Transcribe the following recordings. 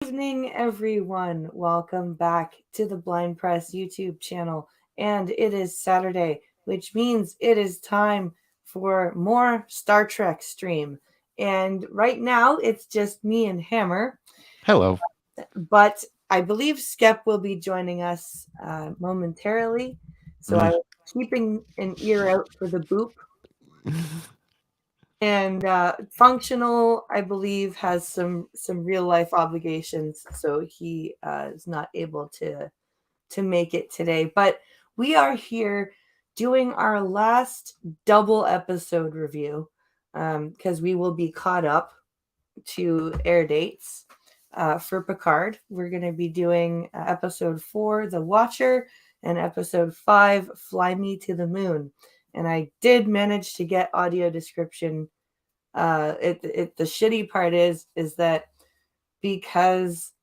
Evening, everyone. Welcome back to the Blind Press YouTube channel. And it is Saturday, which means it is time for more Star Trek stream. And right now, it's just me and Hammer. Hello. But I believe Skep will be joining us momentarily. So I'm keeping an ear out for the boop. And Functional, I believe, has some real life obligations, so he is not able to make it today. But we are here doing our last double episode review because we will be caught up to air dates for Picard. We're going to be doing episode 4, The Watcher, and episode 5, Fly Me to the Moon. And I did manage to get audio description. The shitty part is that because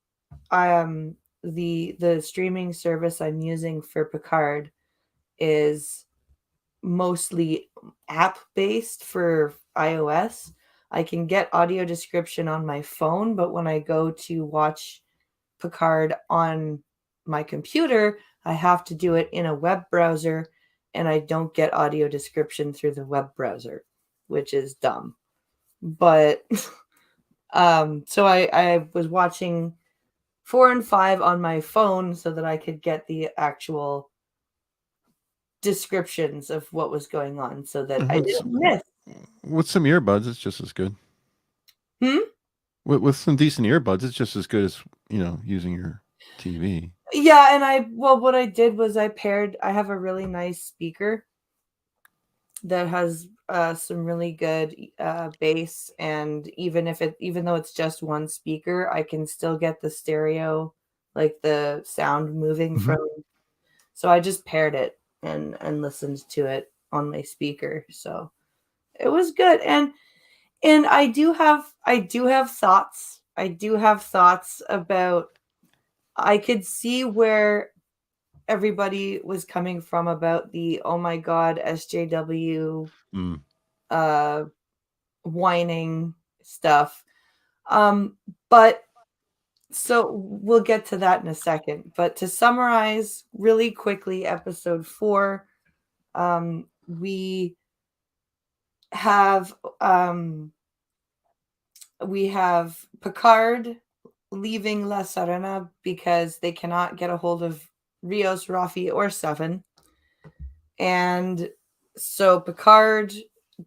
the streaming service I'm using for Picard is mostly app based for iOS. I can get audio description on my phone, but when I go to watch Picard on my computer, I have to do it in a web browser, and I don't get audio description through the web browser, which is dumb. But so I was watching 4 and 5 on my phone so that I could get the actual descriptions of what was going on so that I With didn't miss. with some earbuds, it's just as good. Hmm? With some decent earbuds, it's just as good as using your TV. Yeah, and what I did was I have a really nice speaker that has some really good bass, and even though it's just one speaker, I can still get the stereo, like the sound moving Mm-hmm. from. So I just paired it and listened to it on my speaker. So it was good. And I do have thoughts. I do have thoughts about. I could see where everybody was coming from about the oh my god SJW Mm. uh whining stuff. But so we'll get to that in a second. But to summarize really quickly, episode 4, we have Picard leaving La Serena because they cannot get a hold of Rios, Rafi, or Seven. And so Picard,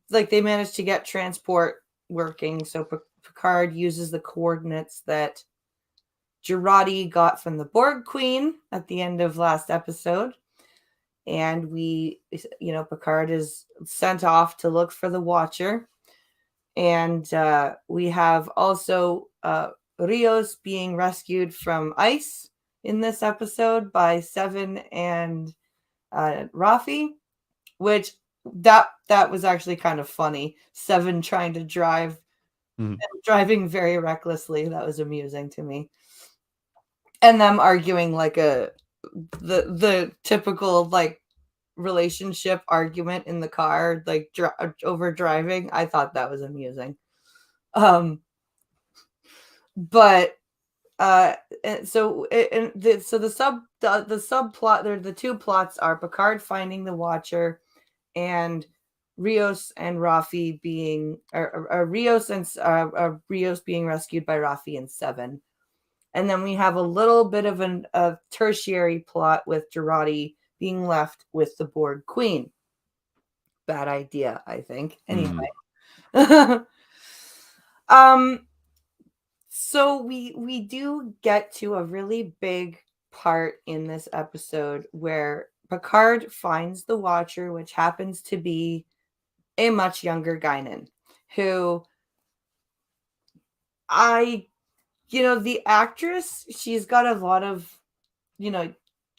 like, they managed to get transport working. So Picard uses the coordinates that Girardi got from the Borg Queen at the end of last episode. And Picard is sent off to look for the Watcher. And we have also Rios being rescued from ice in this episode by Seven and Rafi, which that was actually kind of funny. Seven trying to driving very recklessly. That was amusing to me. And them arguing like the typical like relationship argument in the car, like over driving. I thought that was amusing. But so the subplot there, the two plots are Picard finding the Watcher and Rios and Rafi being Rios being rescued by Rafi and Seven. And then we have a little bit of a tertiary plot with Girardi being left with the Borg Queen. Bad idea, I think. Anyway. So we do get to a really big part in this episode where Picard finds the Watcher, which happens to be a much younger Guinan, who the actress, she's got a lot of,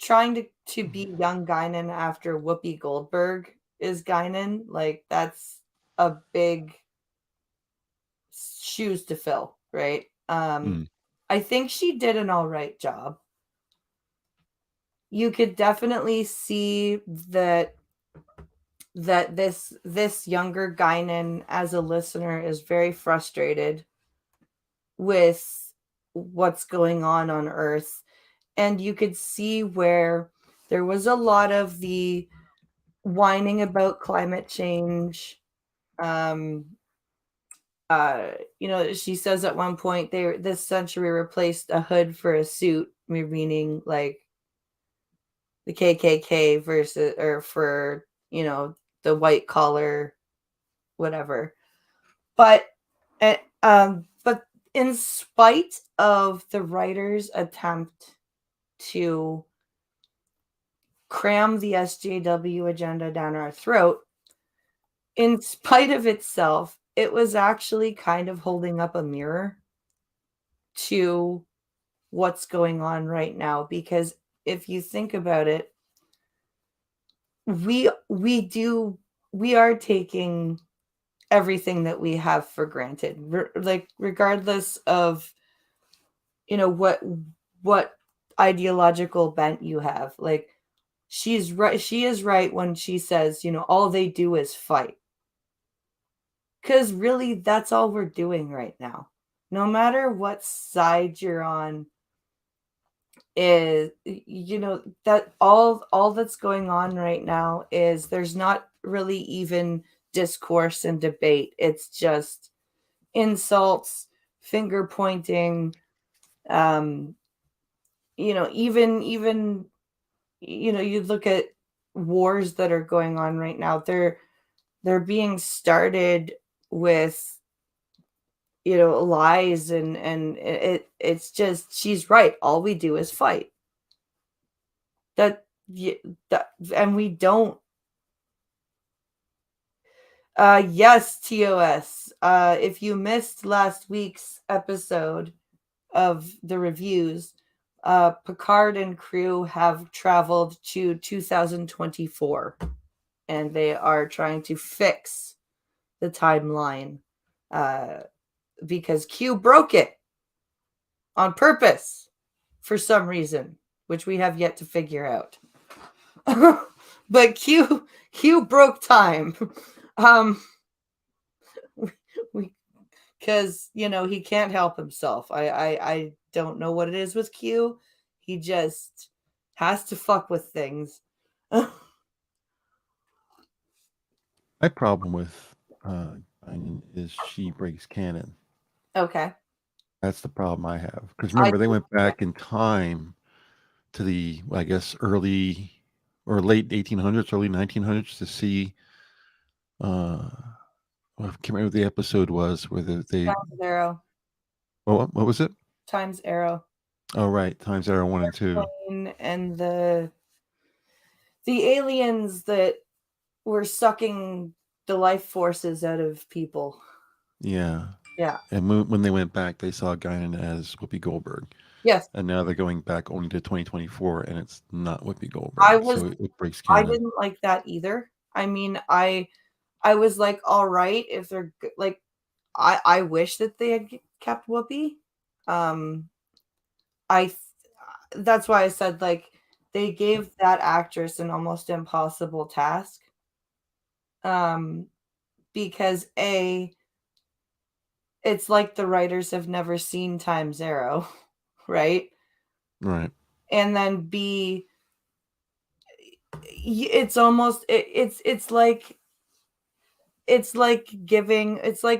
trying to be young Guinan after Whoopi Goldberg is Guinan. Like, that's a big shoes to fill, right? I think she did an all right job. You could definitely see that this younger Guinan as a listener is very frustrated with what's going on Earth. And you could see where there was a lot of the whining about climate change. Um, she says at one point this century replaced a hood for a suit, meaning like the KKK versus, or for, the white collar, whatever. But, but in spite of the writer's attempt to cram the SJW agenda down our throat, in spite of itself, it was actually kind of holding up a mirror to what's going on right now. Because if you think about it, we are taking everything that we have for granted, like regardless of what ideological bent you have. Like, she's right, she is right when she says, all they do is fight. Because really, that's all we're doing right now. No matter what side you're on, is, that all that's going on right now is there's not really even discourse and debate. It's just insults, finger pointing, even you look at wars that are going on right now. They're being started with lies, and it's just, she's right, all we do is fight. And we don't. Yes, TOS. If you missed last week's episode of the reviews, Piccard and crew have traveled to 2024, and they are trying to fix the timeline, because Q broke it on purpose for some reason, which we have yet to figure out. But Q broke time. Because he can't help himself. I don't know what it is with Q. He just has to fuck with things. My problem with is she breaks canon. Okay. That's the problem I have. Because remember, they went back in time to the, I guess, early or late 1800s, early 1900s to see. I can't remember what the episode was where they. Times Arrow. What was it? Times Arrow. Oh, right. Times Arrow 1 and 2. And the aliens that were sucking the life forces out of people. Yeah. Yeah. And when they went back, they saw Guinan as Whoopi Goldberg. Yes. And now they're going back only to 2024, and it's not Whoopi Goldberg. So it breaks canon. I didn't like that either. I mean, I was like, all right, if they're like, I wish that they had kept Whoopi. That's why I said, like, they gave that actress an almost impossible task. Because it's like the writers have never seen Times Arrow, right? Right. And then B, it's almost it's like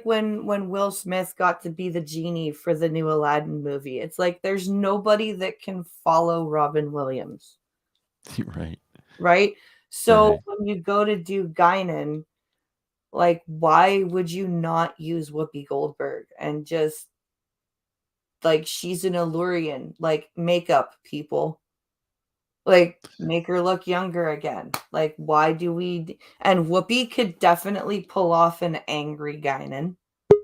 when Will Smith got to be the genie for the new Aladdin movie. It's like there's nobody that can follow Robin Williams. Right. So when you go to do Guinan, like, why would you not use Whoopi Goldberg and just, like, she's an Allurian, like, makeup people, like, make her look younger again. Like, why do we? And Whoopi could definitely pull off an angry Guinan.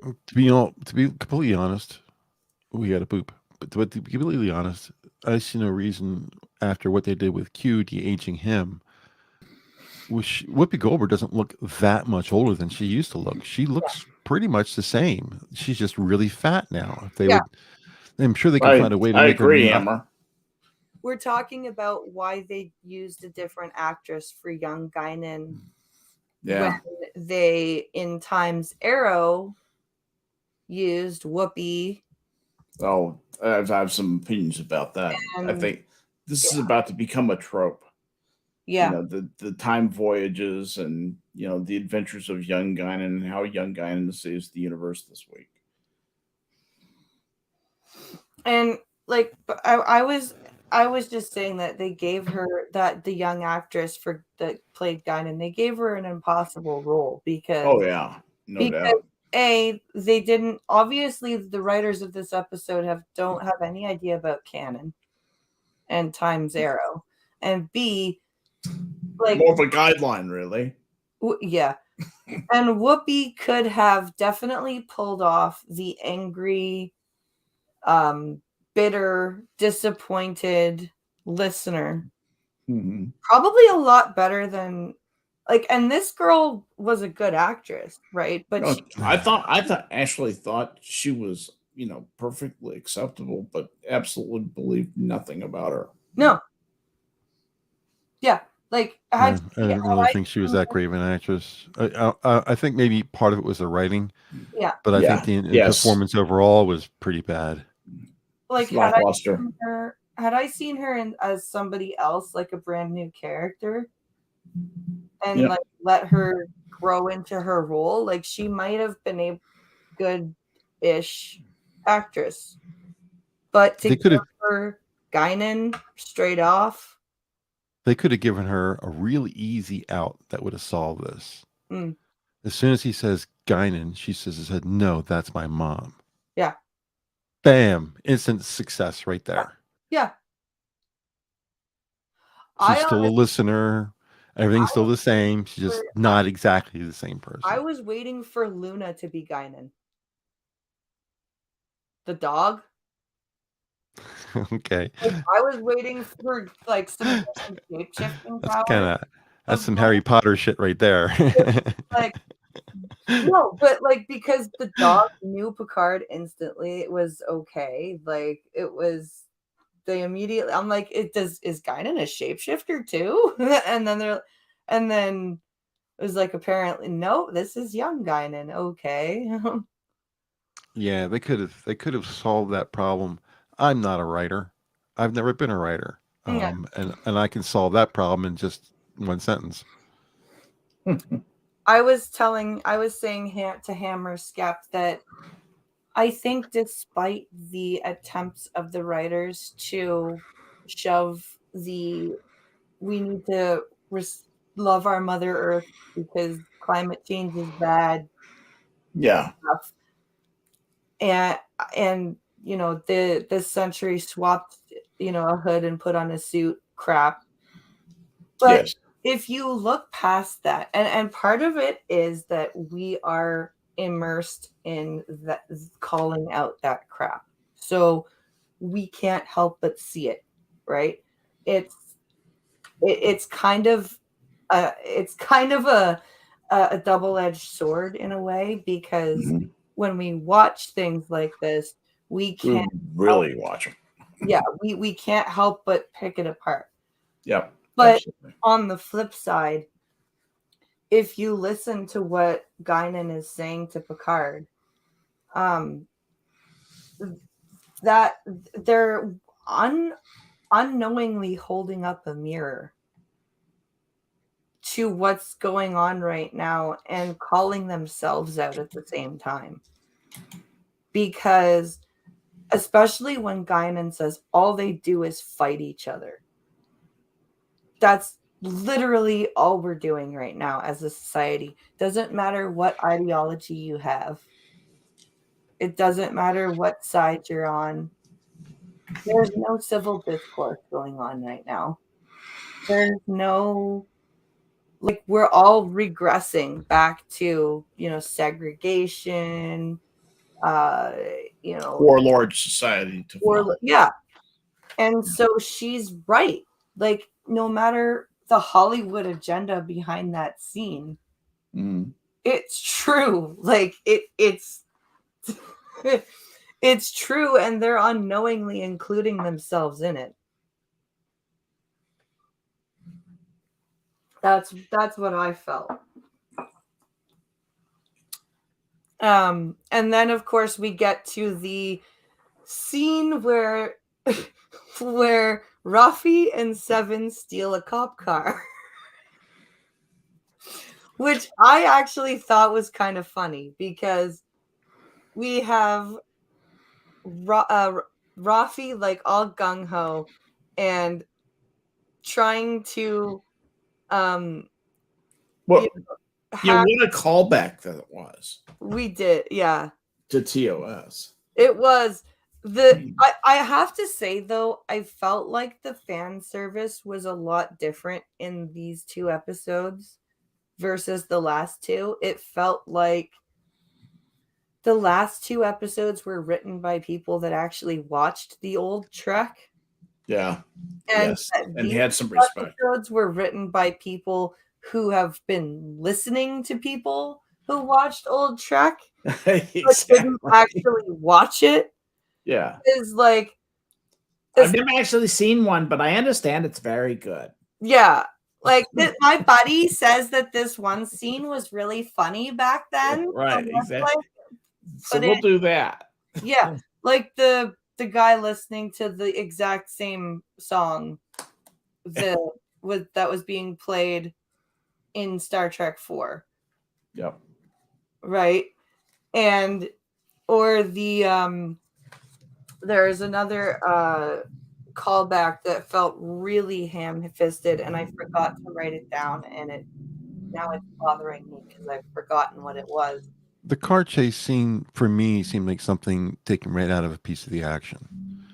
To be completely honest, we got to poop. But to be completely honest, I see no reason after what they did with Q de-aging him. Whoopi Goldberg doesn't look that much older than she used to look. She looks pretty much the same. She's just really fat now. If they would, I'm sure they can find a way to make her. I agree, Amber. We're talking about why they used a different actress for young Guinan. Yeah. When they, in Times Arrow, used Whoopi Oh, I have some opinions about that. I And think this is about to become a trope. You yeah, know, the time voyages and the adventures of young Guinan and how young Guinan saves the universe this week. and like I was just saying that they gave her that the young actress for that played Guinan, they gave her an impossible role Oh because yeah, no because doubt. they didn't, obviously the writers of this episode don't have any idea about canon and Time's Arrow, and B, like More of a guideline, really. yeah, and Whoopi could have definitely pulled off the angry, bitter, disappointed listener Mm-hmm. probably a lot better than and this girl was a good actress, right? But No, she actually thought she was perfectly acceptable, but absolutely believed nothing about her. no, yeah, I didn't really think she was that great of an actress. I think maybe part of it was the writing, yeah, but I think Yeah. the Yes. performance overall was pretty bad. like It's lackluster. had I seen her in as somebody else, like a brand new character, and Yep. like let her grow into her role, like she might have been a good-ish actress. But to They could give have her Guinan straight off, they could have given her a really easy out that would have solved this. mm, As soon as he says Guinan, she said, "No, that's my mom." yeah, Bam! Instant success right there. yeah. She's I still a honestly, listener. Everything's still the same. She's just not exactly the same I person. was waiting for Luna to be Guinan, the dog. Okay, Like, I was waiting for some shape shifting that's powers that's of some Luna. Harry Potter shit right there. Like, no, but because the dog knew Picard instantly, it was okay. Like it was they immediately. I'm like, is Guinan a shapeshifter too? And then it was like apparently no, this is young Guinan. Okay, Yeah, they could have solved that problem. I'm not a writer. I've never been a writer. yeah. And I can solve that problem in just one sentence. I was saying to Hammer Skep that I think despite the attempts of the writers to shove the we need to love our Mother Earth because climate change is bad Yeah. stuff, and this century swapped a hood and put on a suit crap. But Yes. if you look past that, and part of it is that we are immersed in that calling out that crap, so we can't help but see it, right? It's it's kind of a double-edged sword in a way because Mhm. when we watch things like this, we We can't help, really watch them. yeah, we can't help but pick it apart. Yep. But Absolutely. on the flip side, if you listen to what Guinan is saying to Picard, um, that they're unknowingly holding up a mirror to what's going on right now and calling themselves out at the same time. Because especially when Guinan says all they do is fight each other. That's literally all we're doing right now as a society. Doesn't matter what ideology you have. It doesn't matter what side you're on. There's no civil discourse going on right now. There's no we're all regressing back to, segregation, uh, you know, Warlord society to follow. yeah. And so she's right. Like no matter the Hollywood agenda behind that scene, Mm. it's true. It's it's true, and they're unknowingly including themselves in it. That's what I felt. And then of course we get to the scene where where Rafi and Seven steal a cop car. Which I actually thought was kind of funny because we have Rafi like all gung-ho and trying to Well, you know, yeah, what a callback that it was we did, yeah. to TOS. It was I have to say though, I felt like the fan service was a lot different in these 2 episodes versus the last 2. It felt like the last 2 episodes were written by people that actually watched the old Trek. Yeah. And yes. And had some respect. Episodes were written by people who have been listening to people who watched old Trek Exactly. but didn't actually watch it. Yeah. Is like I've never actually seen one, but I understand it's very good. Yeah. Like my buddy says that this one scene was really funny back then. Right, exactly. Like, so we'll do that. Yeah. Like the guy listening to the exact same song that was being played in Star Trek 4. Yep. Right. And or the there's another callback that felt really ham-fisted and I forgot to write it down and now it's bothering me because I've forgotten what it was. The car chase scene for me seemed like something taken right out of a piece of the action.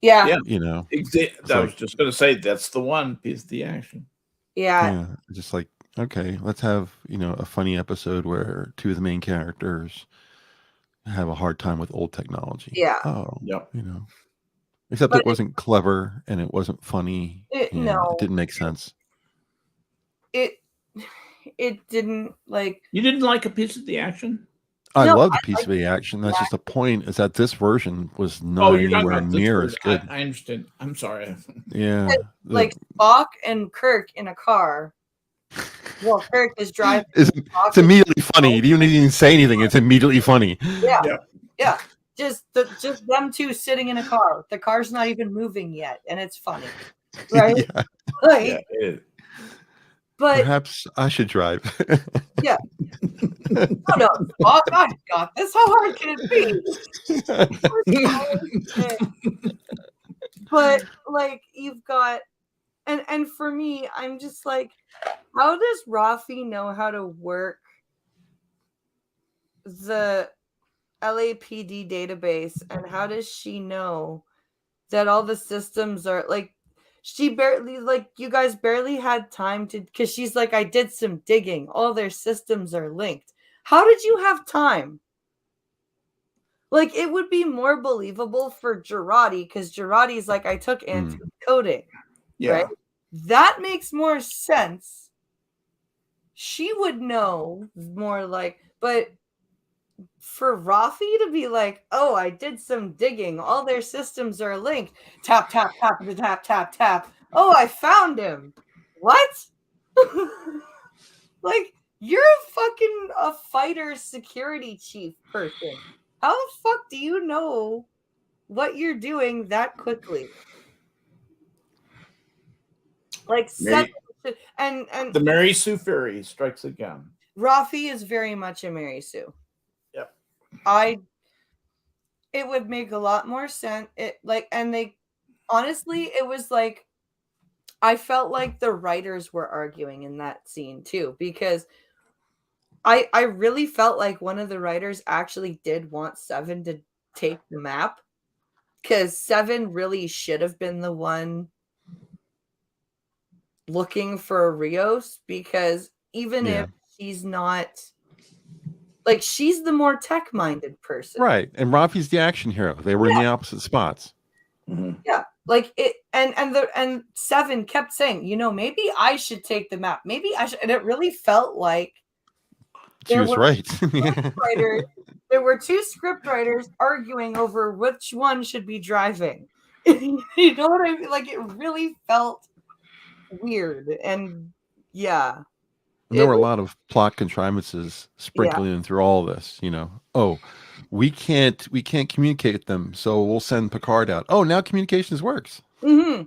Yeah. You know. I was just going to say that's the one piece of the action. Yeah. Just like, okay, let's have, a funny episode where 2 of the main characters have a hard time with old technology. Yeah. Oh, yep. Except it wasn't clever and it wasn't funny. No. It didn't make sense. It didn't like. You didn't like a piece of the action? I love the piece of the action. That's just the point. Is that this version was not anywhere near as good. I understand. I'm sorry. Yeah. Like Spock and Kirk in a car. Well, Kirk is driving. It's immediately funny. You don't even say anything. It's immediately funny. Yeah. Just them 2 sitting in a car. The car's not even moving yet, and it's funny, right? But perhaps I should drive. Yeah. Oh no, Spock, I got this. How hard can it be? But like you've got, and for me, I'm just like, how does Rafi know how to work the LAPD database, and how does she know that all the systems are like? She barely, like, you guys barely had time to, because she's like, I did some digging. All their systems are linked. How did you have time? Like, it would be more believable for Girardi, because Girardi's like, I took anti-coding. Right? That makes more sense. She would know more like, but for Rafi to be like, oh, I did some digging. All their systems are linked. Tap, tap, tap, tap, tap, tap. Oh, I found him. What? Like, you're a fighter security chief person. How the fuck do you know what you're doing that quickly? Like, and the Mary Sue Fury strikes again. Rafi is very much a Mary Sue. It would make a lot more sense. It was like, I felt like the writers were arguing in that scene too, because I really felt like one of the writers actually did want Seven to take the map, because Seven really should have been the one looking for Rios, because even if she's not, like, she's the more tech-minded person. Right. And Rafi's the action hero. They were in the opposite spots. Mm-hmm. Yeah. Like it, and Seven kept saying, maybe I should take the map. Maybe I should. And it really felt like she was right. There were 2 script writers arguing over which one should be driving. You know what I mean? Like, it really felt weird. And yeah. And there were a lot of plot contrivances sprinkling through all this, Oh, we can't communicate with them, so we'll send Piccard out. Oh, now communications works. Mm-hmm.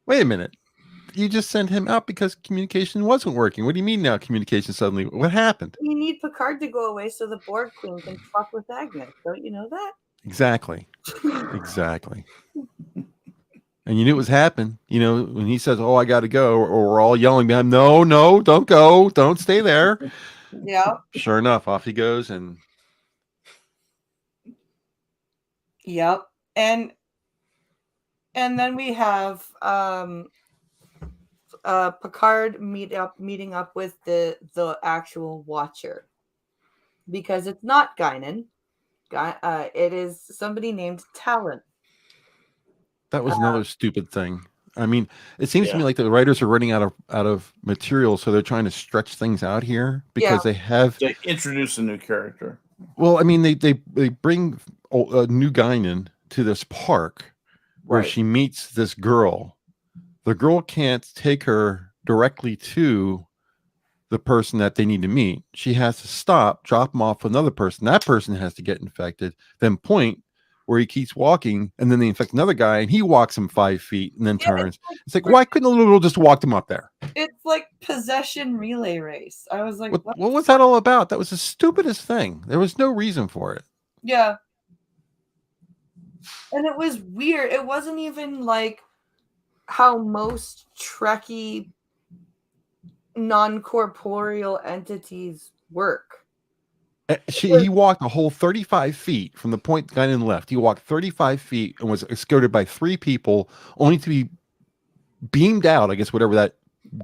Wait a minute. You just sent him out because communication wasn't working. What do you mean now communication suddenly? What happened? You need Piccard to go away so the Borg Queen can fuck with Agnes. Don't you know that? Exactly. Exactly. And you knew it was happening. You know, when he says, "Oh, I got to go," or we're all yelling behind him, "No, no, don't go. Don't stay there." Yeah. Sure enough, off he goes. And Yep. And then we have Piccard meeting up with the actual Watcher, because it's not Guinan. It is somebody named Talon. that was another stupid thing. I mean, it seems to me Yeah. like the writers are running out of material, so they're trying to stretch things out here because they have. To introduce a new character. Well, I mean, they bring a new Guinan to this park where Right. she meets this girl. The girl can't take her directly to the person that they need to meet. She has to stop, drop him off with another person. That person has to get infected, then point where he keeps walking, and then they infect another guy, and he walks him 5 feet and then turns. It's like, why couldn't a little girl just walk him up there? It's like possession relay race. I was like, What was that all about? That was the stupidest thing. There was no reason for it. Yeah. And it was weird. It wasn't even like how most Trekkie non-corporeal entities work. He walked a whole 35 feet from the point the guy in left. He walked 35 feet and was escorted by 3 people, only to be beamed out. I guess whatever that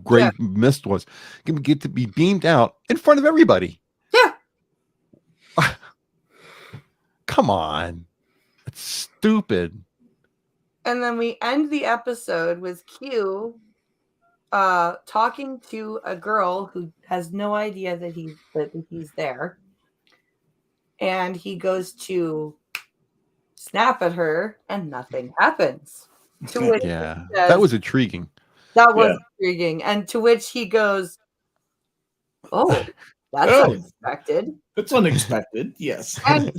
gray mist was, get to be beamed out in front of everybody. Yeah. Come on, that's stupid. And then we end the episode with Q talking to a girl who has no idea that he's there. And he goes to snap at her and nothing happens. To which Yeah, he says, that was intriguing. That was intriguing. And to which he goes, "Oh, that's unexpected. It's unexpected, yes. And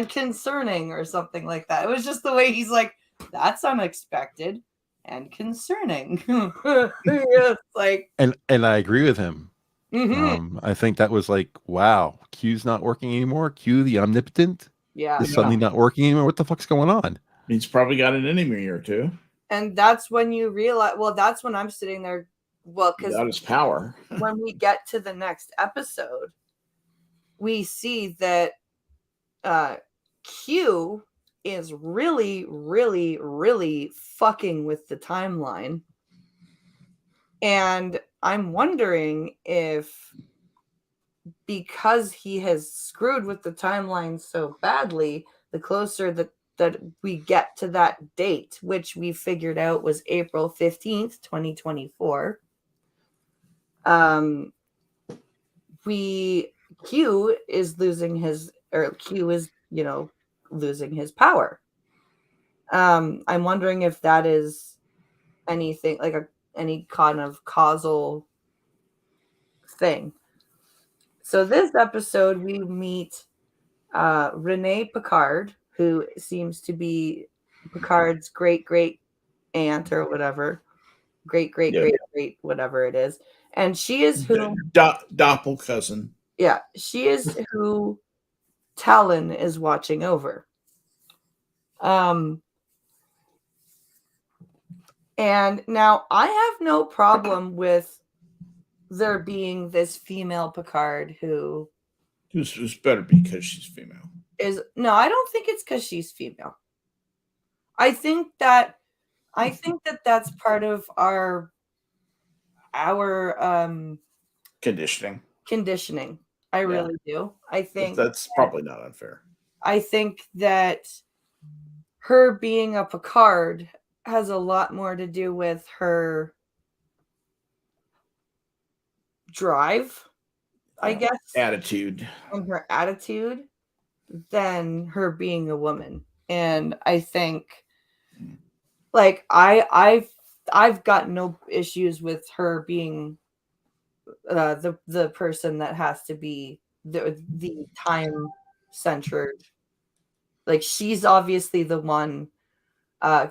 concerning or something like that." It was just the way he's like, "That's unexpected and concerning." It's like, and I agree with him. mm-hmm. I think that was like, wow, Q's not working anymore. Q, the omnipotent, is suddenly not working anymore. What the fuck's going on? He's probably got an enemy or two. And that's when you realize, well, that's when I'm sitting there, well, because without his power. When we get to the next episode, we see that Q is really, really, really fucking with the timeline. And I'm wondering if, because he has screwed with the timeline so badly, the closer that we get to that date, which we figured out was April 15th, 2024, Q is losing his power. I'm wondering if that is anything like any kind of causal thing. So this episode we meet Renee Picard, who seems to be Picard's great aunt or whatever, great whatever it is, and she is who doppel cousin. Yeah, she is who Talon is watching over. And now I have no problem with there being this female Piccard who's better because she's female. No, I don't think it's because she's female. I think that that's part of our conditioning. I really do. I think that's probably not unfair. I think that her being a Piccard has a lot more to do with her drive, I guess, attitude, and her attitude than her being a woman. And I think, like, I've got no issues with her being the person that has to be the time centered. Like, she's obviously the one.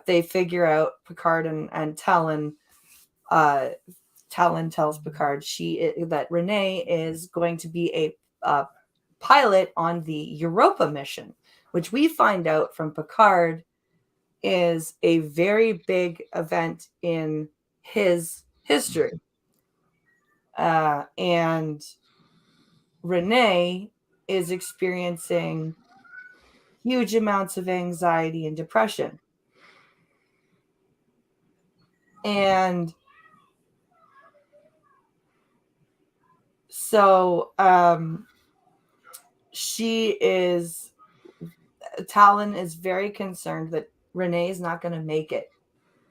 They figure out Piccard and Talon. Talon tells Piccard that Renee is going to be a pilot on the Europa mission, which we find out from Piccard is a very big event in his history. And Renee is experiencing huge amounts of anxiety and depression. And so Talon is very concerned that Renee is not going to make it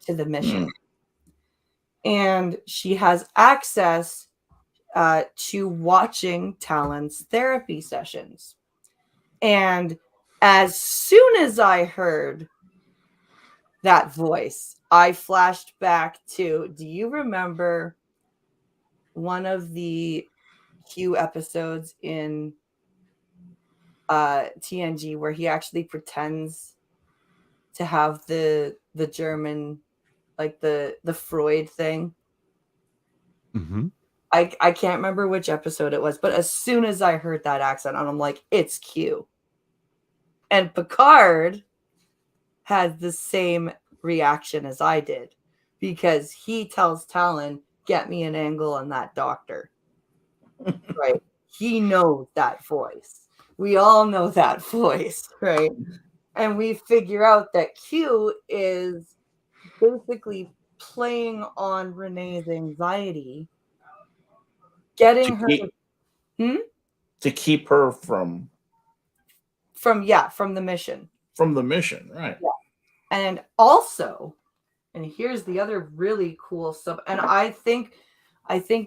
to the mission. And she has access to watching Talon's therapy sessions. And as soon as I heard that voice, I flashed back to, do you remember one of the Q episodes in TNG where he actually pretends to have the German, like the Freud thing? Mm-hmm. I can't remember which episode it was, but as soon as I heard that accent, I'm like, it's Q. And Piccard had the same reaction as I did, because he tells Talon, get me an angle on that doctor. Right? He knows that voice. We all know that voice, right? And we figure out that Q is basically playing on Renee's anxiety, getting her to keep her from the mission. From the mission, right? Yeah. And also, and here's the other really cool stuff, and I think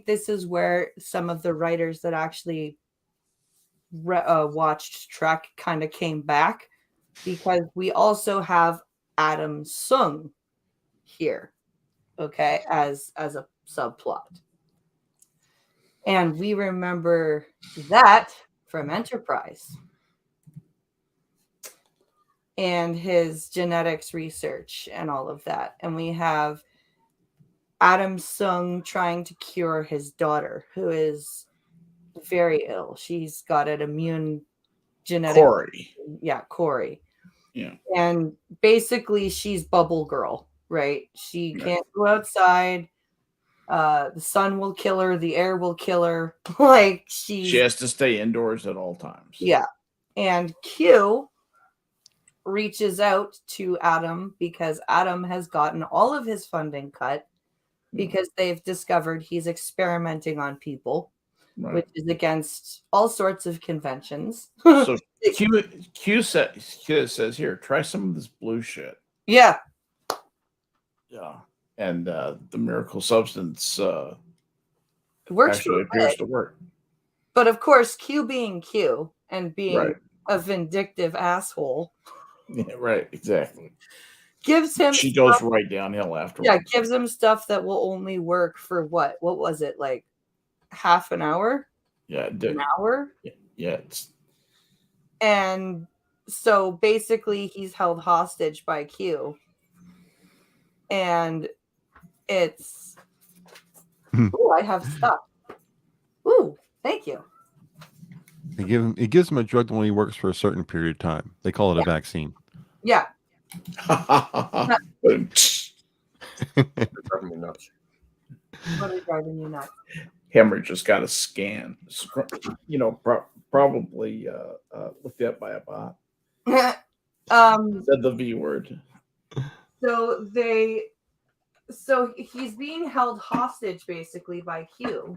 this is where some of the writers that actually watched Trek kind of came back, because we also have Adam Sung here, okay, as a subplot. And we remember that from Enterprise and his genetics research and all of that. And we have Adam Sung trying to cure his daughter, who is very ill. She's got an immune genetic. Corey. Yeah, Corey. Yeah. And basically she's bubble girl, right? She can't go outside. The sun will kill her. The air will kill her. Like, she has to stay indoors at all times. Yeah. And Q reaches out to Adam because Adam has gotten all of his funding cut because they've discovered he's experimenting on people, which is against all sorts of conventions. So Q says, here, try some of this blue shit. Yeah. Yeah. And the miracle substance works, actually appears to work. But of course, Q being Q and being a vindictive asshole. Yeah, right, exactly. Gives him she goes right downhill after. Yeah, gives him stuff that will only work for what was it, like half an hour? Yeah, an hour. Yeah. And so basically, he's held hostage by Q, and it's. Oh, I have stuff. Ooh, thank you. It gives him a drug that only works for a certain period of time. They call it a vaccine. Yeah. Driving me nuts. What is driving you nuts? Hammer just got a scan. Probably looked at by a bot. Said the V word. So he's being held hostage basically by Q.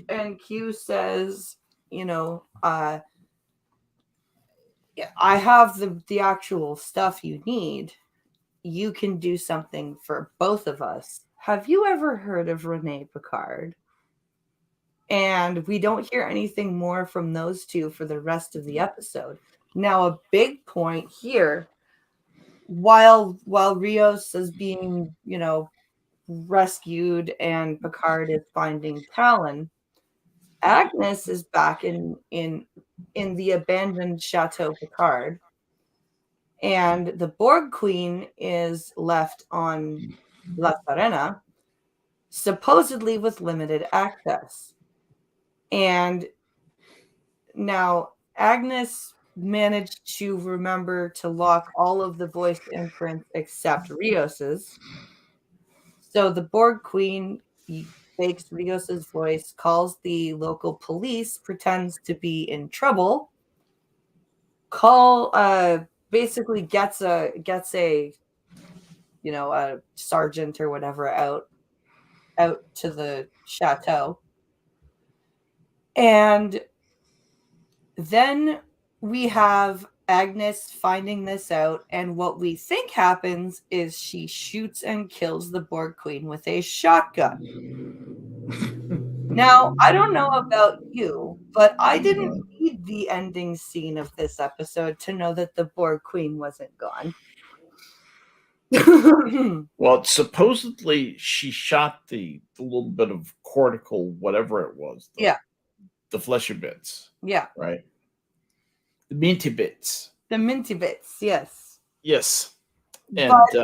And Q says, I have the actual stuff you need. You can do something for both of us. Have you ever heard of Renee Picard? And we don't hear anything more from those two for the rest of the episode. Now, a big point here, while Rios is being, rescued and Piccard is finding Talon, Agnes is back in the abandoned Chateau Piccard, and the Borg Queen is left on La Serena, supposedly with limited access. And now Agnes managed to remember to lock all of the voice imprints except Rios's. So the Borg Queen fakes Rios's voice, calls the local police, pretends to be in trouble, basically gets a a sergeant or whatever out to the chateau. And then we have Agnes finding this out, and what we think happens is she shoots and kills the Borg Queen with a shotgun. Now, I don't know about you, but I didn't read the ending scene of this episode to know that the Borg Queen wasn't gone. Well, supposedly she shot the little bit of cortical, whatever it was. The fleshy bits. Yeah. Right. The minty bits. The minty bits, yes. Yes. And but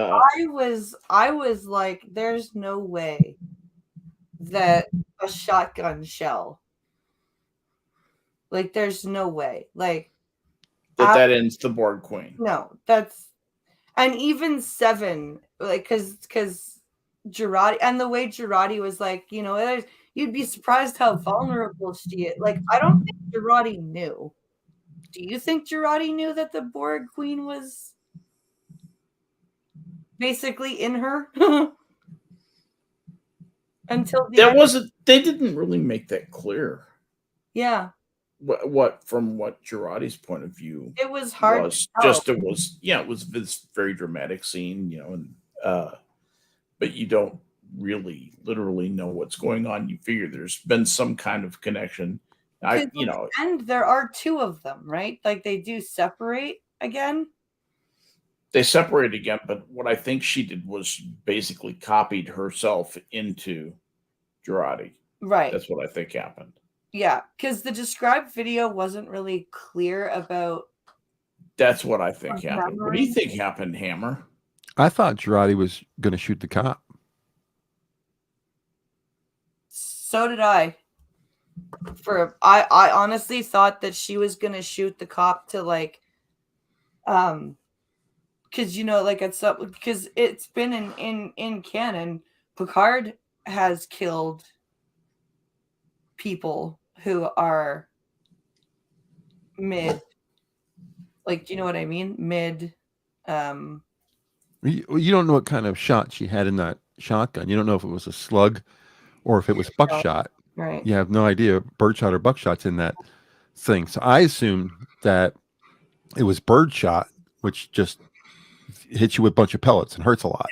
I was like, there's no way that a shotgun shell, like, there's no way, like, that ends the Borg Queen. No, and even Seven, like, because Girardi, and the way Girardi was like, you'd be surprised how vulnerable she is. Like, I don't think Girardi knew. Do you think Girardi knew that the Borg Queen was basically in her? Until they didn't really make that clear. Yeah. What from what Girardi's point of view, it was hard. It was this very dramatic scene, and but you don't really literally know what's going on. You figure there's been some kind of connection. And there are two of them, right? Like, they do separate again. They separate again, but what I think she did was basically copied herself into Girardi. Right. That's what I think happened. Yeah, because the described video wasn't really clear about. That's what I think happened. What do you think happened, Hammer? I thought Girardi was going to shoot the cop. So did I. I honestly thought that she was going to shoot the cop to, like, because because it's been in canon, Piccard has killed people who are mid, like, do you know what I mean? Mid. You don't know what kind of shot she had in that shotgun. You don't know if it was a slug or if it was buckshot. Right. You have no idea birdshot or buckshot's in that thing. So I assume that it was birdshot, which just hits you with a bunch of pellets and hurts a lot,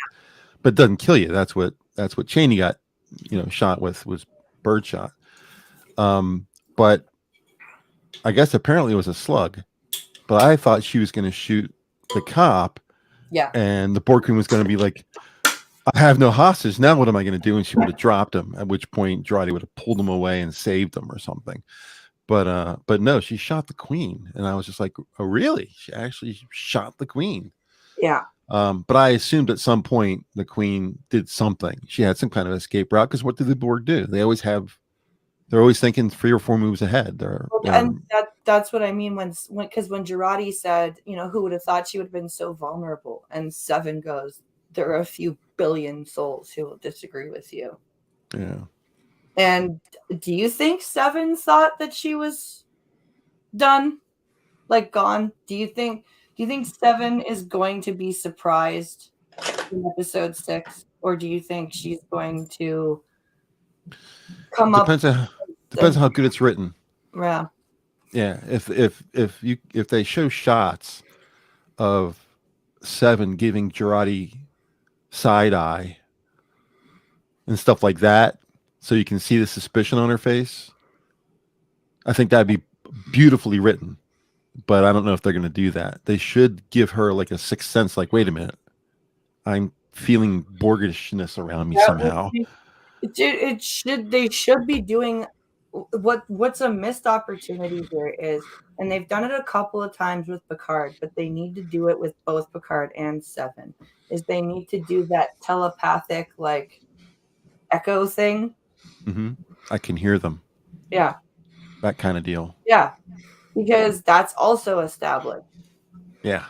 but doesn't kill you. That's what Cheney got, shot with, was birdshot. But I guess apparently it was a slug. But I thought she was going to shoot the cop. Yeah. And the Borg Queen was going to be like, I have no hostage. Now what am I going to do? And she would have dropped him, at which point Girardi would have pulled him away and saved him or something. But no, she shot the queen. And I was just like, oh, really? She actually shot the queen. Yeah. But I assumed at some point the queen did something. She had some kind of escape route, because what do the Borg do? They're always thinking 3 or 4 moves ahead. And that's what I mean when Girardi said, who would have thought she would have been so vulnerable? And Seven goes, there are a few billion souls who will disagree with you. Yeah. And do you think Seven thought that she was done? Like, gone? Do you think Seven is going to be surprised in episode 6? Or do you think she's going to come up? Depends on how good it's written. Yeah. Yeah. If they show shots of Seven giving Girardi side eye and stuff like that, so you can see the suspicion on her face, I think that'd be beautifully written. But I don't know if they're going to do that. They should give her like a sixth sense, like, wait a minute, I'm feeling Borgishness around me somehow. They should be doing what's a missed opportunity here is, and they've done it a couple of times with Piccard, but they need to do it with both Piccard and Seven, is they need to do that telepathic like echo thing. I can hear them. Yeah. That kind of deal. Yeah. Because that's also established. Yeah.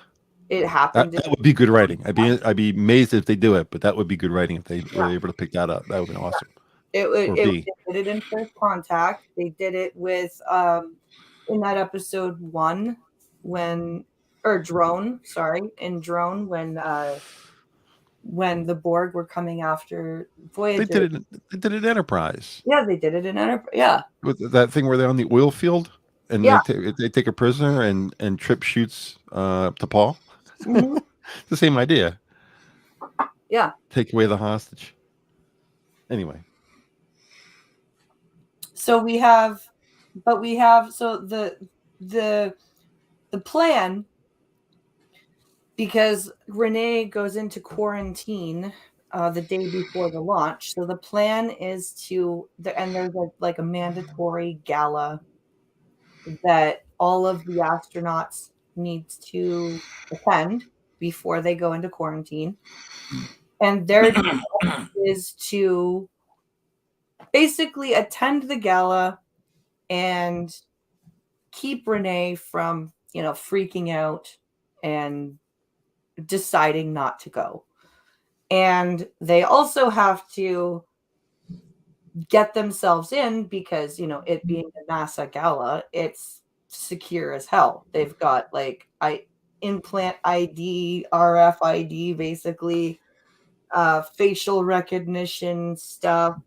It happened. That would be good writing. I'd be amazed if they do it, but that would be good writing if they were able to pick that up. That would be awesome. They did it in First Contact. They did it with in that episode 1 in Drone when the Borg were coming after Voyager. They did it in Enterprise. Yeah, they did it in Enterprise. Yeah. With that thing where they're on the oil field and they take a prisoner and Trip shoots to Paul. Mm-hmm. The same idea. Yeah. Take away the hostage. Anyway. So the plan, because Renee goes into quarantine the day before the launch. So the plan is and there's like a mandatory gala that all of the astronauts needs to attend before they go into quarantine. And their job is to basically attend the gala and keep Renee from, freaking out and deciding not to go. And they also have to get themselves in because, it being a NASA gala, it's secure as hell. They've got implant ID, RFID, basically, facial recognition stuff.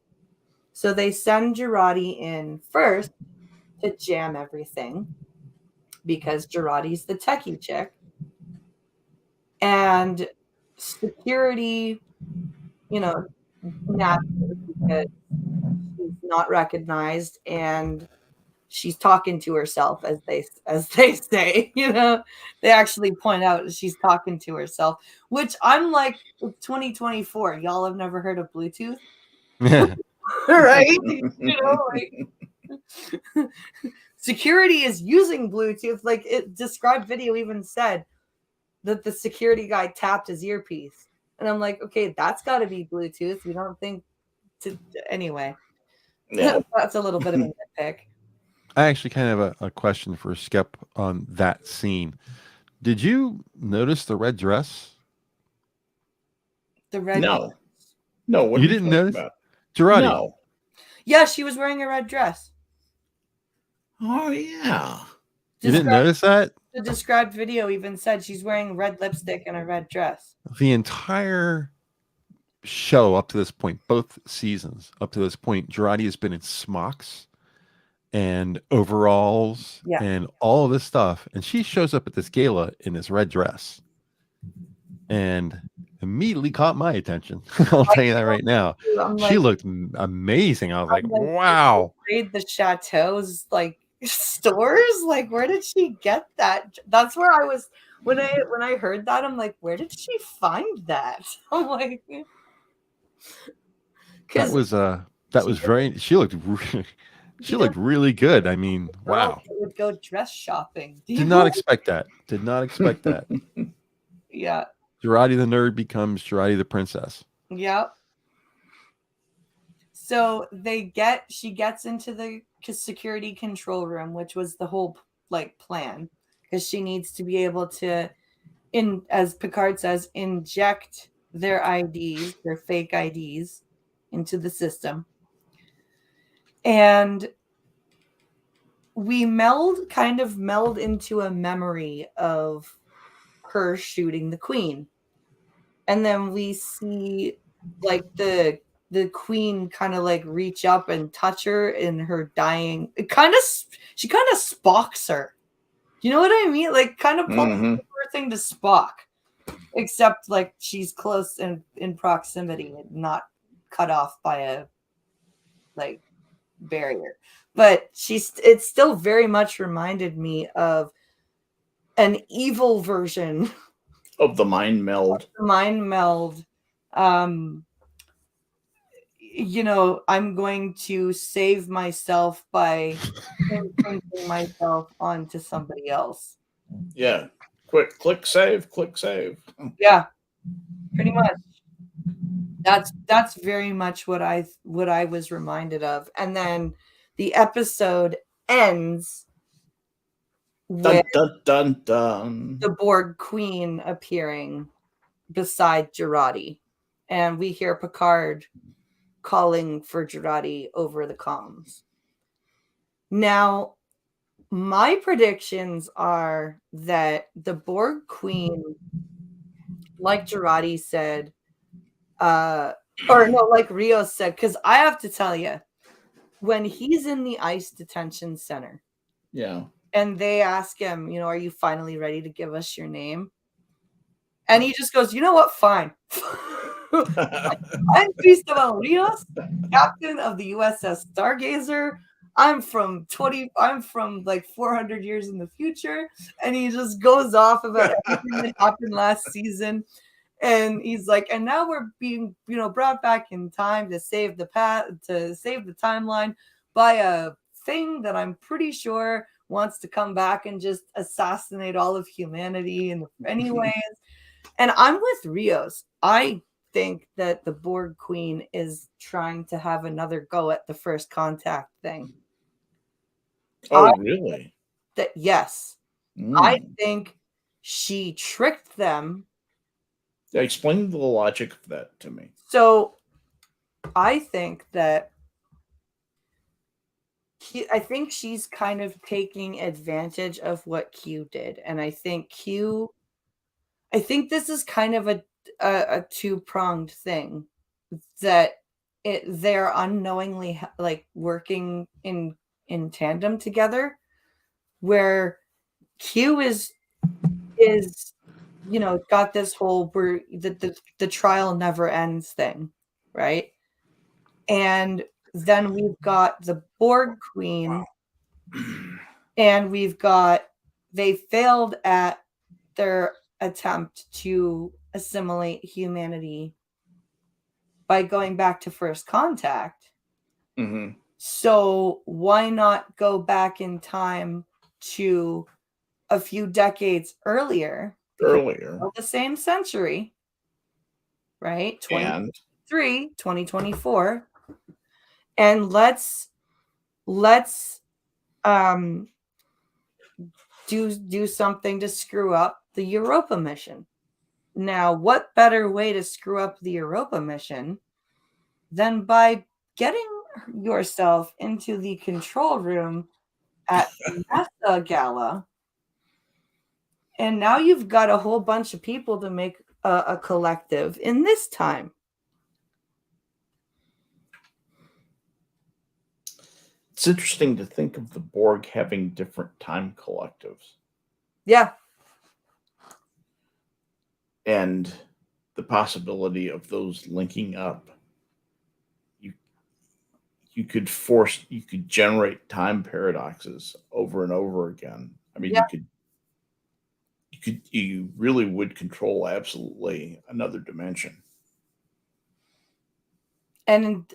So they send Girardi in first to jam everything because Girardi's the techie chick. And security, naturally, because she's not recognized and she's talking to herself, as they say. They actually point out she's talking to herself, which I'm like, 2024, y'all have never heard of Bluetooth? Right? Security is using Bluetooth. Like, it described video even said that the security guy tapped his earpiece. And I'm like, okay, that's got to be Bluetooth. You don't think anyway. Yeah. That's a little bit of a nitpick. I actually kind of have a question for Skep on that scene. Did you notice the red dress? The red No. dress? No, what you didn't notice? Girardi. No. Yeah, she was wearing a red dress. Oh, yeah. You didn't notice that? The described video even said she's wearing red lipstick and a red dress. The entire show up to this point, both seasons up to this point, Girardi has been in smocks and overalls and all of this stuff. And she shows up at this gala in this red dress and immediately caught my attention. I'll tell you that right now. She looked amazing. I was like, wow. Raid the chateau's stores. Like, where did she get that? That's where I was when I heard that. I'm like, where did she find that? I'm like, that was very. She looked really good. I mean, wow. I would go dress shopping. Did not expect that. Yeah. Girardi the nerd becomes Girardi the princess. Yep. So she gets into the security control room, which was the whole plan, because she needs to be able to, as Piccard says, inject their IDs, their fake IDs, into the system. And we kind of meld into a memory of her shooting the queen. And then we see the queen kind of reach up and touch her in her dying. She kind of Spocks her. You know what I mean? Kind of her thing to Spock, except she's close in proximity and not cut off by a barrier. But it still very much reminded me of an evil version of the mind meld. I'm going to save myself by imprinting myself onto somebody else. Yeah. Quick, click save, click save. Yeah, pretty much. That's very much what I was reminded of. And then the episode ends Dun with dun dun dun. the Borg Queen appearing beside Jurati. And we hear Piccard calling for Jurati over the comms. Now, my predictions are that the Borg Queen, like Jurati said, or no, like Rios said, because I have to tell you, when he's in the ICE detention center, Yeah. and they ask him, are you finally ready to give us your name? And he just goes, you know what? Fine. I'm Cristobal Rios, captain of the USS Stargazer. I'm from like 400 years in the future. And he just goes off about everything that happened last season. And he's like, and now we're being, brought back in time to save the timeline by a thing that I'm pretty sure wants to come back and just assassinate all of humanity in anyways. And I'm with Rios. I think that the Borg Queen is trying to have another go at the first contact thing. Really? Yes. I think she tricked them. Explain the logic of that to me. So I think that she's kind of taking advantage of what Q did. And I think this is kind of a two-pronged thing, that they're unknowingly like working in tandem together, where Q is got this whole where the trial never ends thing, right? And then we've got the Borg Queen, and they failed at their attempt to assimilate humanity by going back to first contact. Mm-hmm. So why not go back in time to a few decades earlier? The same century, right? 2024. And let's do something to screw up the Europa mission. Now, what better way to screw up the Europa mission than by getting yourself into the control room at the NASA gala? And now you've got a whole bunch of people to make a collective in this time. It's interesting to think of the Borg having different time collectives. Yeah. And the possibility of those linking up. You could generate time paradoxes over and over again. I mean, you really would control absolutely another dimension. And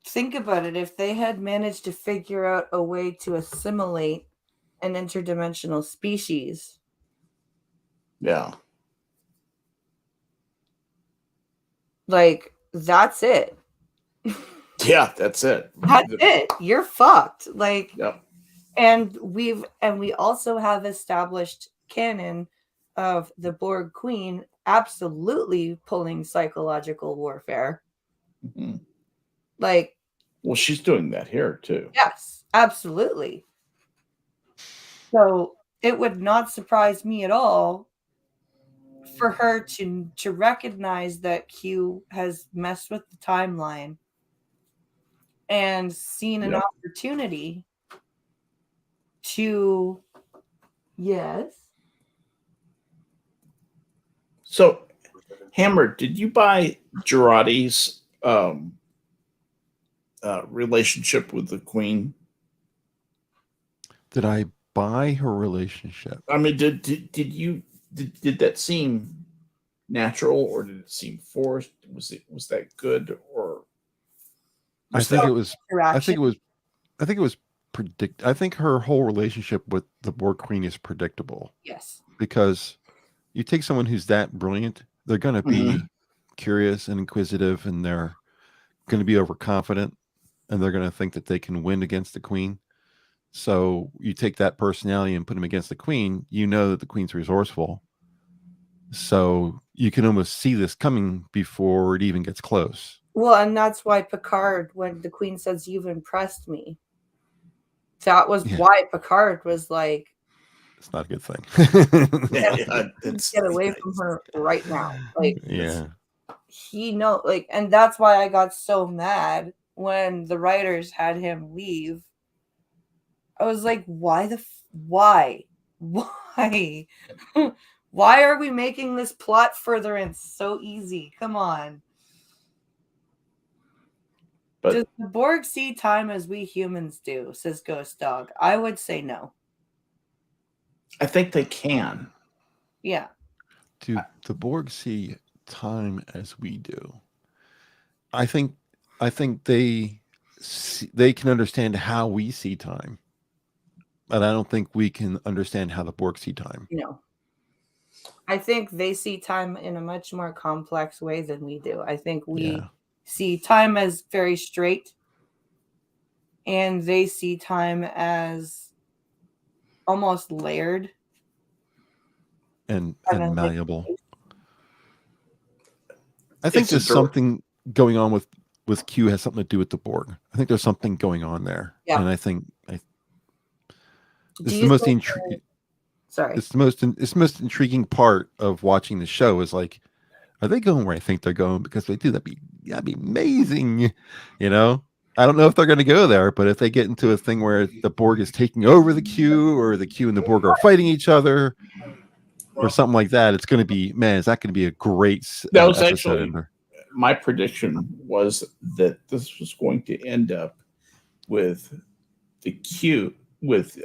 think about it. If they had managed to figure out a way to assimilate an interdimensional species. Yeah. Like, that's it. Yeah, that's it. That's it. You're fucked. Like, yep. And we also have established canon of the Borg Queen absolutely pulling psychological warfare. Mm-hmm. Like, well, she's doing that here too. Yes, absolutely. So it would not surprise me at all for her to recognize that Q has messed with the timeline and seen an opportunity to, yes. So, Hammer, did you buy Jurati's relationship with the Queen? Did I buy her relationship? I mean, did that seem natural, or did it seem forced? Was that good, or I think it was. I think interaction. it was. I think it was I think her whole relationship with the Borg Queen is predictable Yes. because you take someone who's that brilliant, they're going to be curious and inquisitive, and they're going to be overconfident, and they're going to think that they can win against the Queen. So you take that personality and put them against the Queen. You know that the Queen's resourceful, so you can almost see this coming before it even gets close. Well, and that's why Piccard, when the Queen says, "You've impressed me," that was why Piccard was like, it's not a good thing. Get away from her right now. Like, yeah. He know, like, and that's why I got so mad when the writers had him leave. I was like, why why are we making this plot furtherance so easy? Come on. But does the Borg see time as we humans do, says Ghost Dog? I would say no. I think they can. Yeah. Do the Borg see time as we do? I think they can understand how we see time, but I don't think we can understand how the Borg see time. No. I think they see time in a much more complex way than we do. I think we see time as very straight, and they see time as almost layered and malleable. I think It's there's something going on with Q has something to do with the Borg. I think there's something going on there, and I think it's the most it's the most intriguing part of watching the show is like, are they going where I think they're going? Because if they do, that'd be amazing, you know. I don't know if they're going to go there, but if they get into a thing where the Borg is taking over the Q, or the Q and the Borg are fighting each other, or something like that, it's going to be, man, is that going to be a great that was actually my prediction, was that this was going to end up with the Q with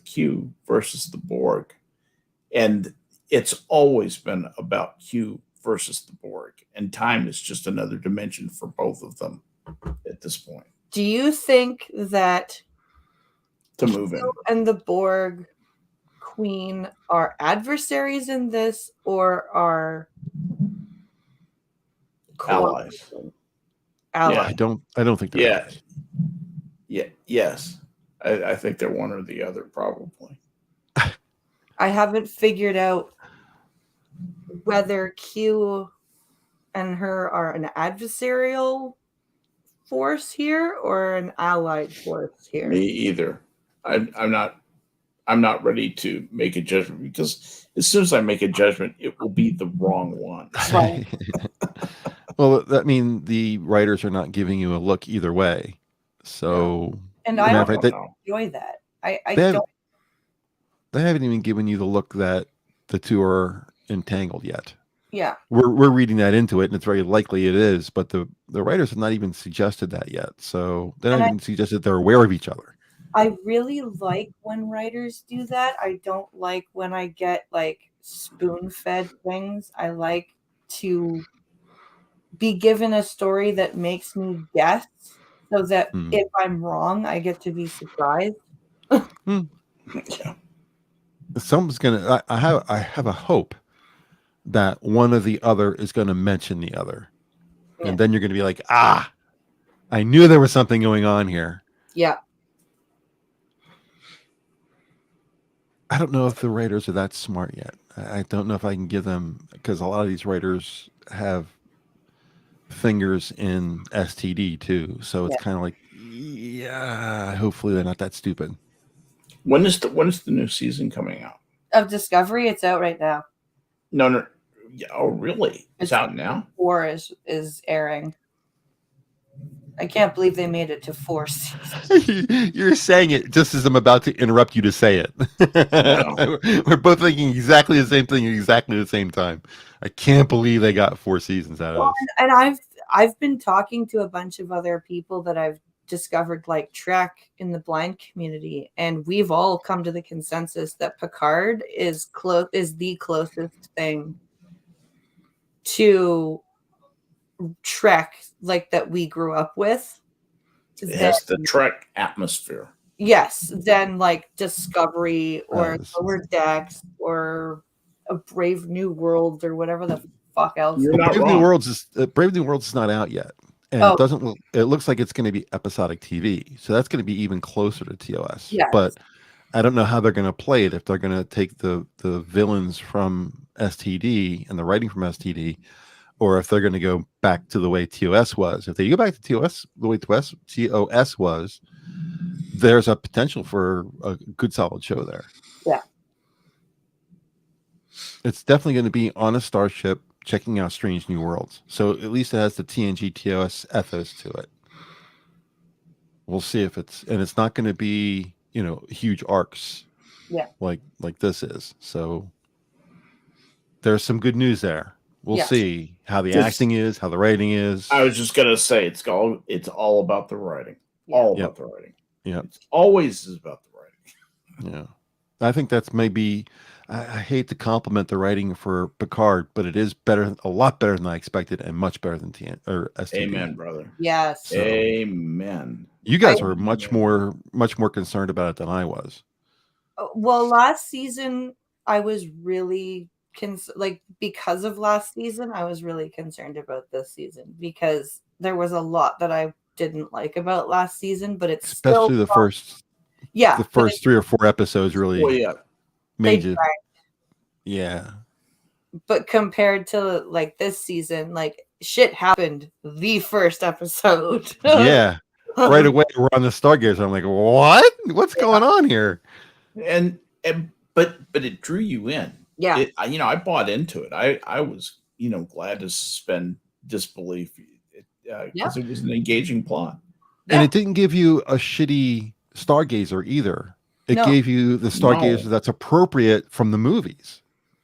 Q versus the Borg, and it's always been about Q versus the Borg, and time is just another dimension for both of them at this point. Do you think that to move in and the Borg Queen are adversaries in this, or are allies? Yeah, I don't think they're allies. Yes. I think they're one or the other, probably. I haven't figured out whether Q and her are an adversarial force here or an allied force here. Me either. I'm not ready to make a judgment, because as soon as I make a judgment, it will be the wrong one. Right. Well, that means the writers are not giving you a look either way. So, and I don't enjoy that. I don't. They haven't even given you the look that the two are entangled yet. Yeah. We're reading that into it, and it's very likely it is, but the writers have not even suggested that yet. So they don't even suggest that they're aware of each other. I really like when writers do that. I don't like when I get like spoon-fed things. I like to be given a story that makes me guess, so that if I'm wrong, I get to be surprised. Yeah. Someone's gonna. I have a hope that one or the other is going to mention the other, and then you're going to be like, I knew there was something going on here. Yeah. I don't know if the writers are that smart yet. I don't know if I can give them, because a lot of these writers have fingers in STD too. So it's kind of like, hopefully they're not that stupid. When is the new season coming out? Of Discovery? It's out right now. No. Yeah, oh, really? It's out now? 4 is airing. I can't believe they made it to 4 seasons. You're saying it just as I'm about to interrupt you to say it. No. We're both thinking exactly the same thing at exactly the same time. I can't believe they got 4 seasons out of us. And I've been talking to a bunch of other people that I've discovered like Trek in the blind community, and we've all come to the consensus that Piccard is the closest thing to Trek like that we grew up with. It has the Trek atmosphere. Yes, than like Discovery or Yes. Lower Decks or a Brave New World or whatever the fuck else. You're not Brave New wrong. Worlds is not out yet, and Oh. it doesn't look. It looks like it's going to be episodic TV, so that's going to be even closer to TOS. Yes. But I don't know how they're going to play it. If they're going to take the villains from STD and the writing from STD, or if they're going to go back to the way TOS was. If they go back to TOS, the way TOS was, there's a potential for a good solid show there. Yeah. It's definitely going to be on a starship checking out strange new worlds. So at least it has the TNG TOS ethos to it. We'll see if it's not going to be, huge arcs. Yeah. Like this is. So there's some good news there. We'll see how the acting is, how the writing is. I was just gonna say it's all about the writing. All about the writing. Yeah. It's always about the writing. Yeah. I think that's maybe I hate to compliment the writing for Piccard, but it is a lot better than I expected and much better than STD. Amen, brother. Yes. So, amen. You guys were much more concerned about it than I was. Well, last season I was really because of last season, I was really concerned about this season because there was a lot that I didn't like about last season, but it's especially the first 3 or 4 episodes really made you. Yeah. But compared to like this season, like shit happened the first episode. Yeah. Right away we're on the Stargazer. I'm like, what? What's going on here? But it drew you in. Yeah. I bought into it. I was, glad to suspend disbelief because it was an engaging plot. And it didn't give you a shitty Stargazer either. It gave you the Stargazer that's appropriate from the movies.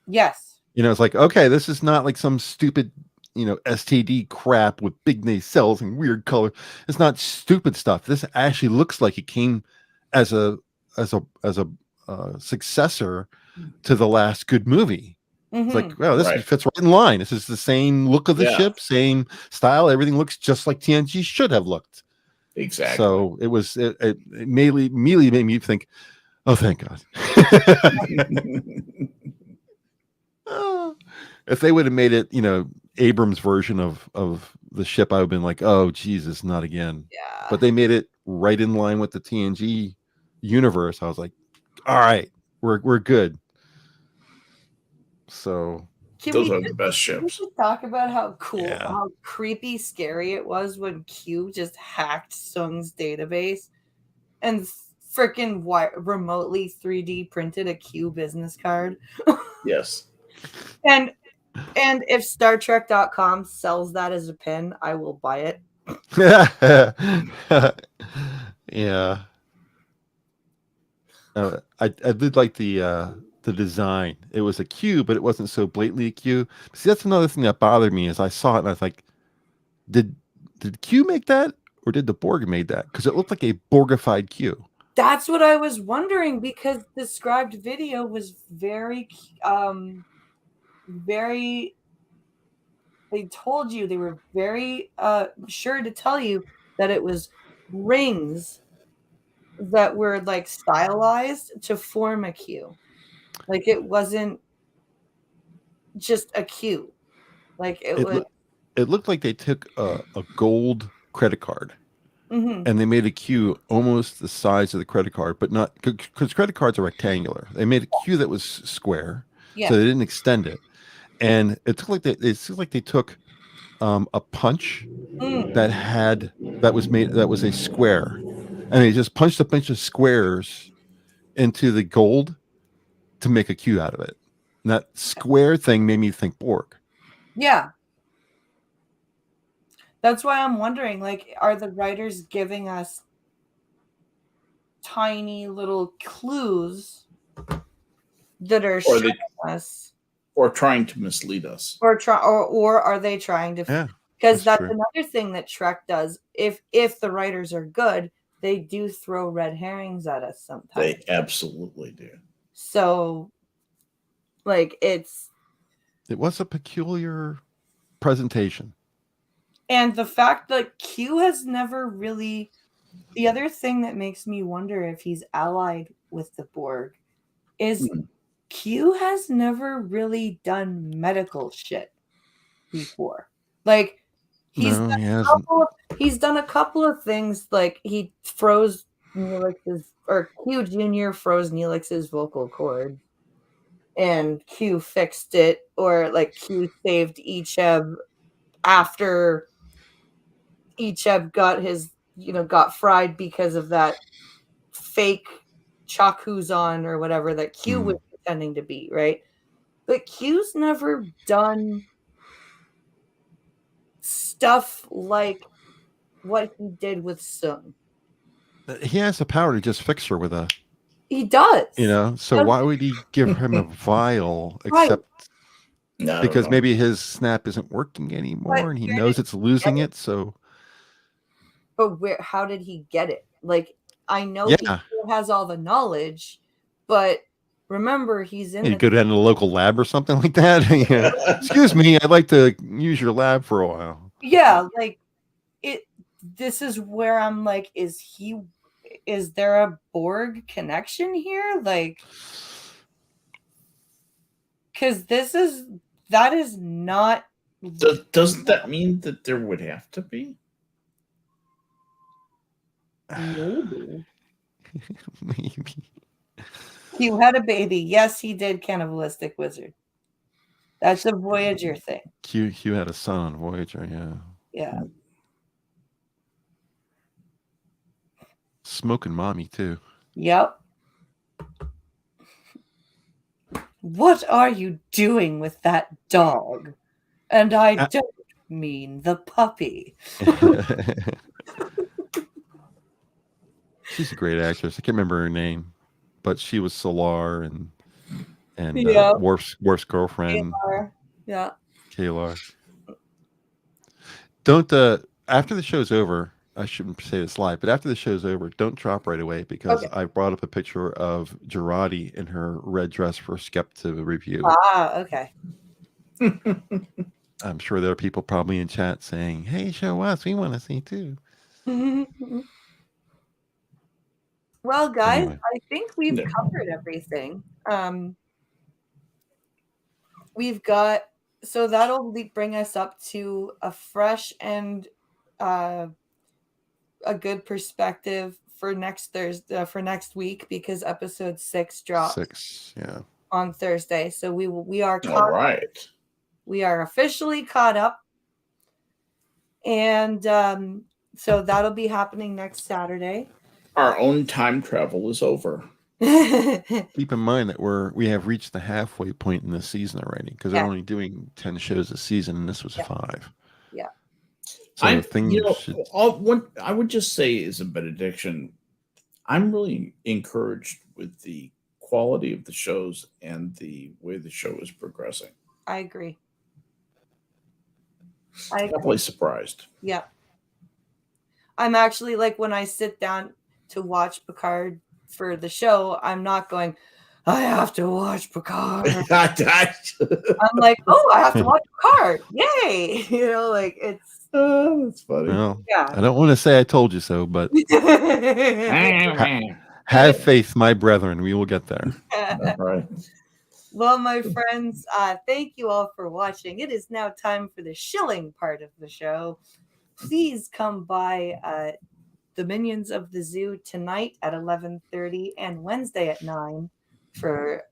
Yes. It's like, okay, this is not like some stupid, STD crap with big nacelles and weird color. It's not stupid stuff. This actually looks like it came as a successor to the last good movie. Mm-hmm. It's like, wow, this fits right in line. This is the same look of the ship, same style. Everything looks just like TNG should have looked. Exactly. So it immediately made me think, oh, thank God. If they would have made it, Abrams' version of the ship, I would have been like, oh, Jesus, not again. Yeah. But they made it right in line with the TNG universe. I was like, all right, we're good. So those are the best ships. We should talk about how cool, how creepy, scary it was when Q just hacked Sung's database and freaking remotely 3D printed a Q business card. Yes. And if StarTrek.com sells that as a pin, I will buy it. Yeah. I did like the design. It was a Q, but it wasn't so blatantly a Q. See, that's another thing that bothered me is I saw it and I was like, did Q make that or did the Borg make that? Because it looked like a Borgified Q. That's what I was wondering because the described video was very they told you, they were very sure to tell you that it was rings that were like stylized to form a Q. Like it wasn't just a Q. Like it looked like they took a gold credit card and they made a Q almost the size of the credit card, but not because credit cards are rectangular. They made a Q that was square, so they didn't extend it. And it looked like they took a punch that was a square, and they just punched a bunch of squares into the gold to make a Q out of it. And that square thing made me think Borg. Yeah. That's why I'm wondering, like, are the writers giving us tiny little clues that are showing us, or trying to mislead us, or are they trying to? Yeah, because that's another thing that Trek does. If the writers are good, they do throw red herrings at us sometimes. They absolutely do. So, like, it was a peculiar presentation. And the fact that Q has never really The other thing that makes me wonder if he's allied with the Borg is Q has never really done medical shit before. Like he's No, done he hasn't. he's done a couple of things. Like he froze Neelix's, or Q Jr. froze Neelix's vocal cord, and Q fixed it, or like Q saved Icheb after Icheb got fried because of that fake Chakuzan or whatever that Q was pretending to be, right? But Q's never done stuff like what he did with Sung. He has the power to just fix her with a. He does. So why would he give him a vial Right. except No, because maybe his snap isn't working anymore and he knows it's losing it? So. But how did he get it? Like, I know Yeah. he still has all the knowledge, but remember, he's in You go down to the local lab or something like that. Yeah. Excuse me, I'd like to use your lab for a while. Yeah, like this is where I'm like, is there a Borg connection here? Like, because that is not. Doesn't that mean that there would have to be? Maybe. Maybe. He had a baby. Yes, he did. Cannibalistic Wizard. That's a Voyager thing. Q had a son on Voyager, yeah. Yeah. Smoking mommy too. Yep. What are you doing with that dog? And I don't mean the puppy. She's a great actress. I can't remember her name, but she was Solar and Worf's girlfriend. Kalar. Yeah. Kalar. Don't after the show's over, I shouldn't say this live, but after the show's over, don't drop right away because I brought up a picture of Girardi in her red dress for Skep to review. Ah, okay. I'm sure there are people probably in chat saying, "Hey, show us. We want to see too." Well, guys, Anyway. I think we've covered everything. We've got, so that'll bring us up to a fresh and a good perspective for next Thursday, for next week, because episode 6 drops on Thursday. So we are caught all right. up. We are officially caught up, and so that'll be happening next Saturday. Our own time travel is over. Keep in mind that we have reached the halfway point in the season already because they're only doing 10 shows a season, and this was 5. Yeah. So I would just say as a benediction, I'm really encouraged with the quality of the shows and the way the show is progressing. I agree. I'm definitely surprised. Yeah. I'm actually, like, when I sit down to watch Piccard for the show, I'm not going, I have to watch Piccard. I'm like, oh, I have to watch Piccard. Yay. Like, it's. Oh, that's funny. Well, yeah. I don't want to say I told you so, but have faith, my brethren. We will get there. All right. Well, my friends, thank you all for watching. It is now time for the shilling part of the show. Please come by the Minions of the Zoo tonight at 11:30 and Wednesday at 9 for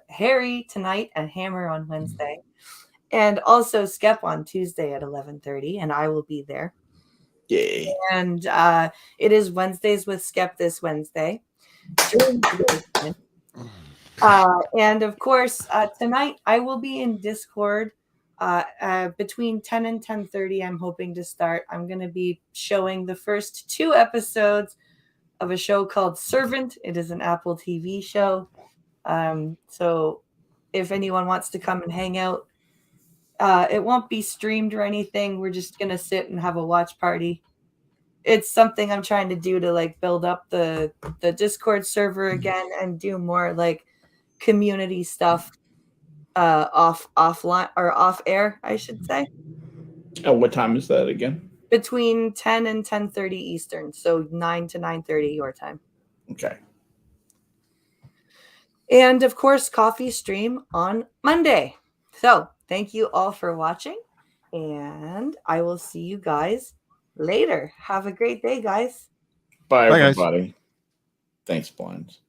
Harry tonight and Hammer on Wednesday. And also Skep on Tuesday at 11:30, and I will be there. Yay. And it is Wednesdays with Skep this Wednesday. And of course, tonight I will be in Discord between 10 and 10:30. I'm hoping to start. I'm going to be showing the first 2 episodes of a show called Servant. It is an Apple TV show. So if anyone wants to come and hang out, it won't be streamed or anything. We're just going to sit and have a watch party. It's something I'm trying to do to like build up the Discord server again and do more like community stuff offline or off air, I should say. Oh, what time is that again? between 10 and 10:30 Eastern, so 9 to 9:30 your time. Okay. And of course, coffee stream on Monday. So thank you all for watching, and I will see you guys later. Have a great day, guys. Bye, Bye, guys. everybody. Thanks, Blinds.